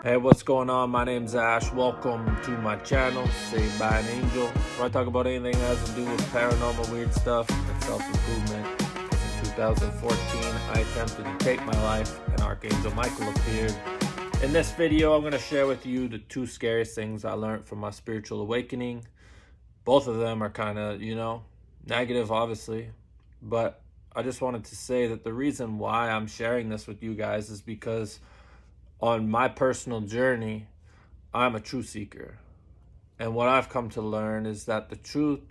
Hey, what's going on? My name's Ash. Welcome to my channel, Saved by an Angel, where I talk about anything that has to do with paranormal, weird stuff, and self-improvement. In 2014, I attempted to take my life, and Archangel Michael appeared. In this video, I'm going to share with you the two scariest things I learned from my spiritual awakening. Both of them are kind of, negative, obviously, but I just wanted to say that the reason why I'm sharing this with you guys is because on my personal journey, I'm a truth seeker. And what I've come to learn is that the truth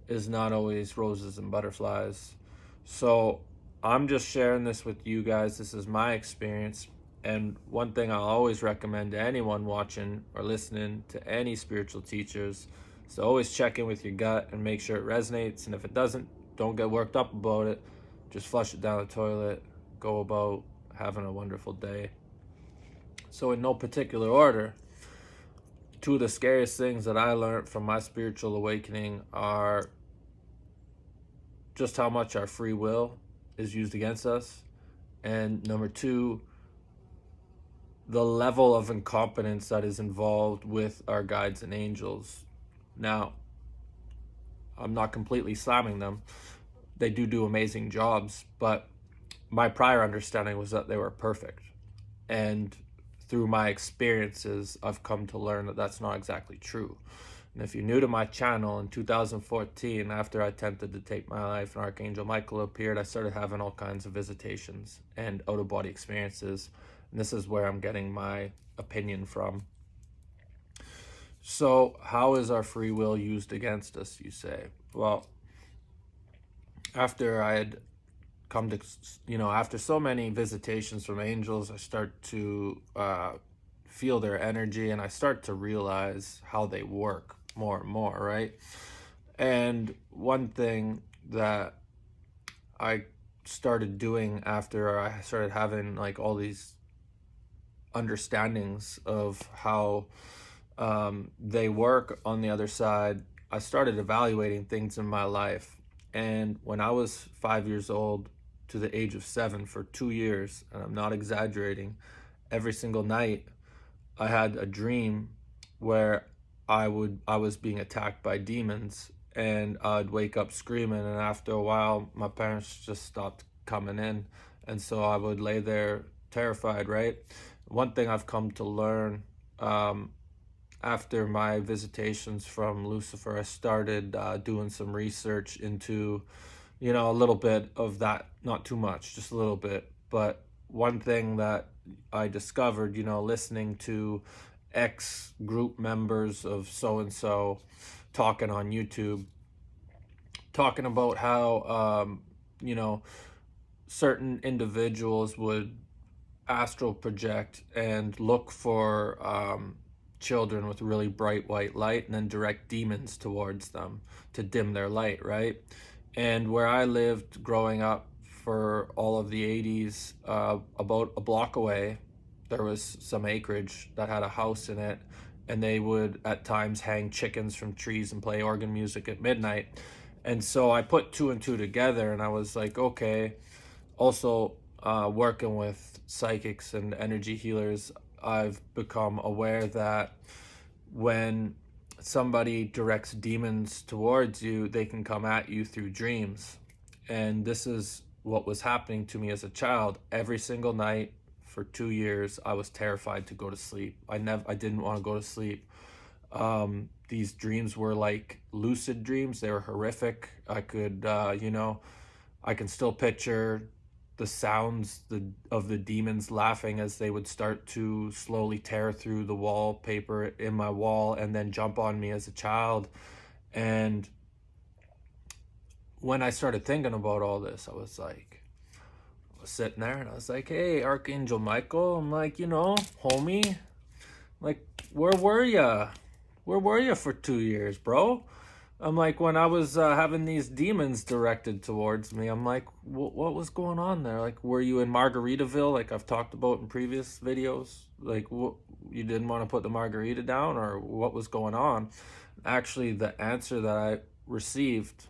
is not always roses and butterflies. So I'm just sharing this with you guys. This is my experience. And one thing I'll always recommend to anyone watching or listening to any spiritual teachers is to always check in with your gut and make sure it resonates. And if it doesn't, don't get worked up about it. Just flush it down the toilet. Go about having a wonderful day. So in no particular order, two of the scariest things that I learned from my spiritual awakening are just how much our free will is used against us. And number two, the level of incompetence that is involved with our guides and angels. Now, I'm not completely slamming them. They do amazing jobs, but my prior understanding was that they were perfect. And through my experiences, I've come to learn that that's not exactly true. And if you're new to my channel, in 2014, after I attempted to take my life and Archangel Michael appeared, I started having all kinds of visitations and out-of-body experiences. And this is where I'm getting my opinion from. So how is our free will used against us, you say? Well, after I had come to, after so many visitations from angels, I start to feel their energy, and I start to realize how they work more and more, right? And one thing that I started doing after I started having like all these understandings of how they work on the other side, I started evaluating things in my life. And when I was 5 years old to the age of 7, for 2 years, and I'm not exaggerating, every single night I had a dream where I was being attacked by demons, and I'd wake up screaming, and after a while my parents just stopped coming in, and so I would lay there terrified, right? One thing I've come to learn, after my visitations from Lucifer, I started doing some research into, a little bit of that, not too much, just a little bit. But one thing that I discovered, listening to ex group members of so and so talking on YouTube, talking about how, certain individuals would astral project and look for children with really bright white light and then direct demons towards them to dim their light, right? And where I lived growing up for all of the 80s, about a block away, there was some acreage that had a house in it, and they would at times hang chickens from trees and play organ music at midnight. And so I put two and two together, and I was like, okay. Also, working with psychics and energy healers, I've become aware that when somebody directs demons towards you, they can come at you through dreams. And this is what was happening to me as a child. Every single night for 2 years, I was terrified to go to sleep. I didn't want to go to sleep. These dreams were like lucid dreams. They were horrific. I could, I can still picture the sounds of the demons laughing as they would start to slowly tear through the wallpaper in my wall and then jump on me as a child. And when I started thinking about all this, I was sitting there and I was like, hey, Archangel Michael, I'm like, homie, like, where were ya? Where were you for 2 years, bro? I'm like, when I was having these demons directed towards me, I'm like, what was going on there? Like, were you in Margaritaville, like I've talked about in previous videos? Like, you didn't want to put the margarita down, or what was going on? Actually, the answer that I received,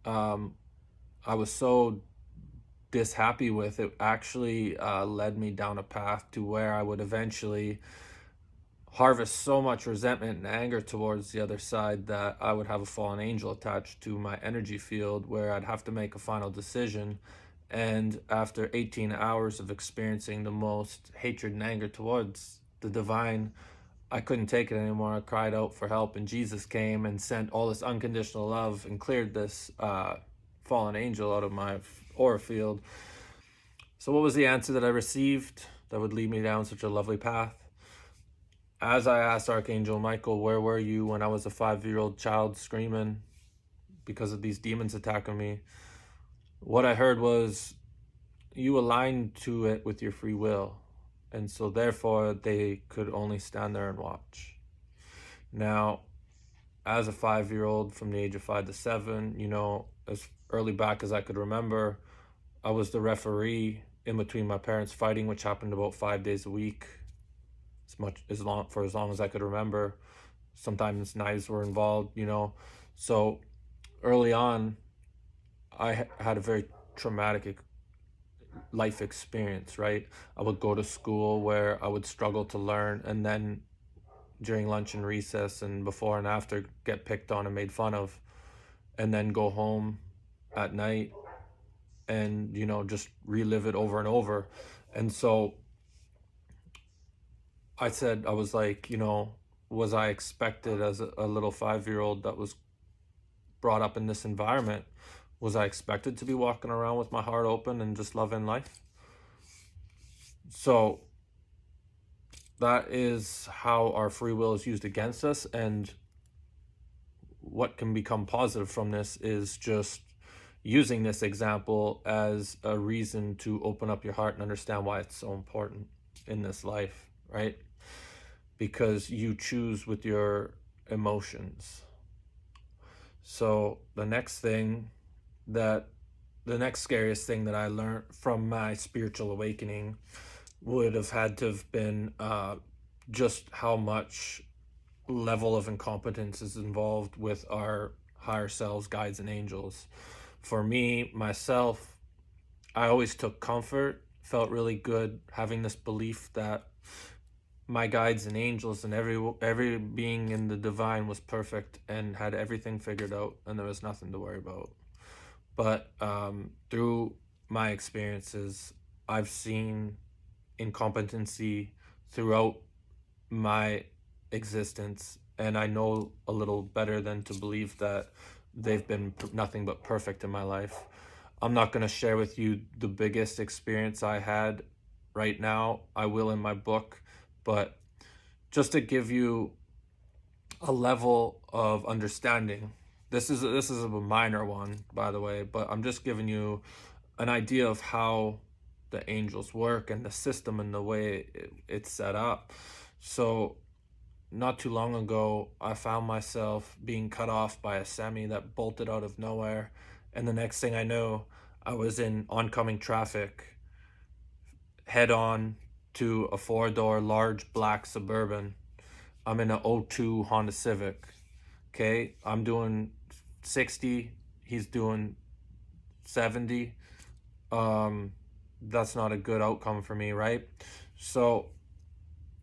I was so dishappy with. It actually led me down a path to where I would eventually harvest so much resentment and anger towards the other side that I would have a fallen angel attached to my energy field where I'd have to make a final decision. And after 18 hours of experiencing the most hatred and anger towards the divine, I couldn't take it anymore. I cried out for help, and Jesus came and sent all this unconditional love and cleared this fallen angel out of my aura field. So, what was the answer that I received that would lead me down such a lovely path? As I asked Archangel Michael, where were you when I was a 5-year-old child screaming because of these demons attacking me? What I heard was, you aligned to it with your free will. And so therefore they could only stand there and watch. Now, as a 5-year-old from the age of 5 to 7, as early back as I could remember, I was the referee in between my parents fighting, which happened about 5 days a week, as long as I could remember. Sometimes knives were involved. So early on, I had a very traumatic life experience, right? I would go to school where I would struggle to learn, and then during lunch and recess and before and after get picked on and made fun of, and then go home at night and just relive it over and over. And so I was like, was I expected as a little 5-year-old that was brought up in this environment, was I expected to be walking around with my heart open and just loving life? So that is how our free will is used against us. And what can become positive from this is just using this example as a reason to open up your heart and understand why it's so important in this life, right? Because you choose with your emotions. So the next scariest thing that I learned from my spiritual awakening would have had to have been just how much level of incompetence is involved with our higher selves, guides, and angels. For me, myself, I always took comfort, felt really good having this belief that my guides and angels and every being in the divine was perfect and had everything figured out, and there was nothing to worry about. But through my experiences, I've seen incompetency throughout my existence, and I know a little better than to believe that they've been nothing but perfect in my life. I'm not going to share with you the biggest experience I had right now. I will in my book, but just to give you a level of understanding, this is a minor one, by the way, but I'm just giving you an idea of how the angels work and the system and the way it's set up. So not too long ago, I found myself being cut off by a semi that bolted out of nowhere, and the next thing I know, I was in oncoming traffic, head on to a 4-door large black Suburban. I'm in an '02 Honda Civic. Okay, I'm doing 60, he's doing 70. That's not a good outcome for me, right? So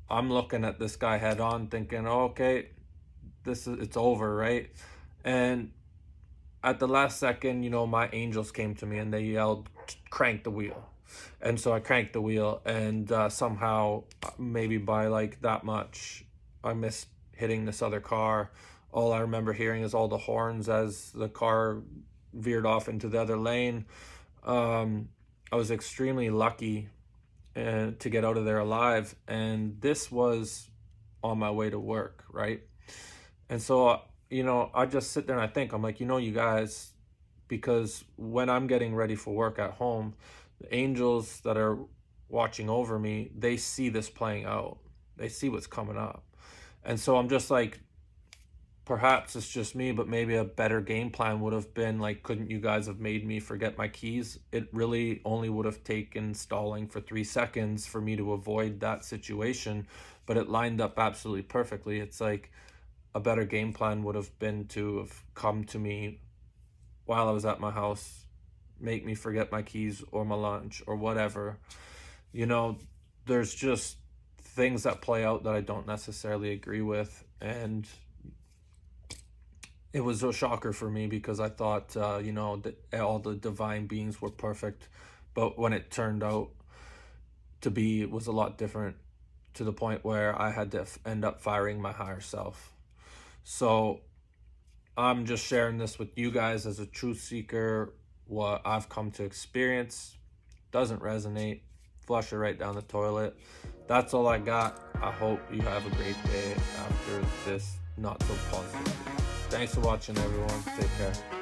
I'm looking at this guy head on thinking, oh, okay, it's over, right? And at the last second, my angels came to me and they yelled, crank the wheel. And so I cranked the wheel, and somehow, maybe by like that much, I missed hitting this other car. All I remember hearing is all the horns as the car veered off into the other lane. I was extremely lucky to get out of there alive, and this was on my way to work, right? And so I just sit there and I think, I'm like, you guys, because when I'm getting ready for work at home, the angels that are watching over me, they see this playing out, they see what's coming up. And so I'm just like, perhaps it's just me, but maybe a better game plan would have been like, couldn't you guys have made me forget my keys? It really only would have taken stalling for 3 seconds for me to avoid that situation, but it lined up absolutely perfectly. It's like a better game plan would have been to have come to me while I was at my house, make me forget my keys or my lunch or whatever. There's just things that play out that I don't necessarily agree with. And it was a shocker for me because I thought, that all the divine beings were perfect. But when it turned out to be, it was a lot different, to the point where I had to end up firing my higher self. So I'm just sharing this with you guys as a truth seeker. What I've come to experience doesn't resonate. Flush it right down the toilet. That's all I got. I hope you have a great day after this not so positive. Thanks for watching, everyone. Take care.